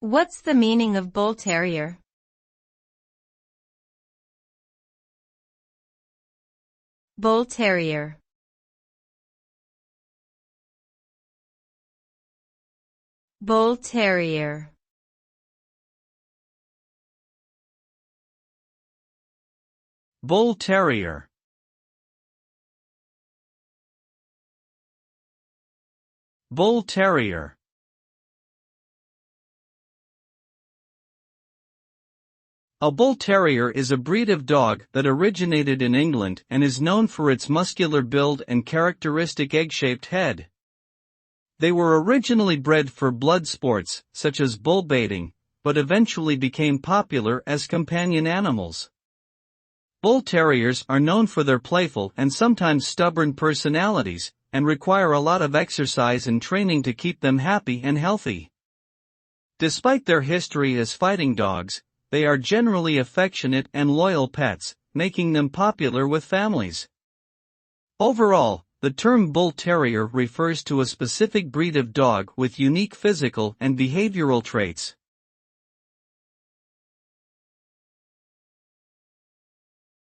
What's the meaning of bull terrier? Bull terrier. Bull terrier. Bull terrier. Bull terrier. A bull terrier is a breed of dog that originated in England and is known for its muscular build and characteristic egg-shaped head. They were originally bred for blood sports, such as bull baiting, but eventually became popular as companion animals. Bull terriers are known for their playful and sometimes stubborn personalities, and require a lot of exercise and training to keep them happy and healthy. Despite their history as fighting dogs, they are generally affectionate and loyal pets, making them popular with families. Overall, the term bull terrier refers to a specific breed of dog with unique physical and behavioral traits.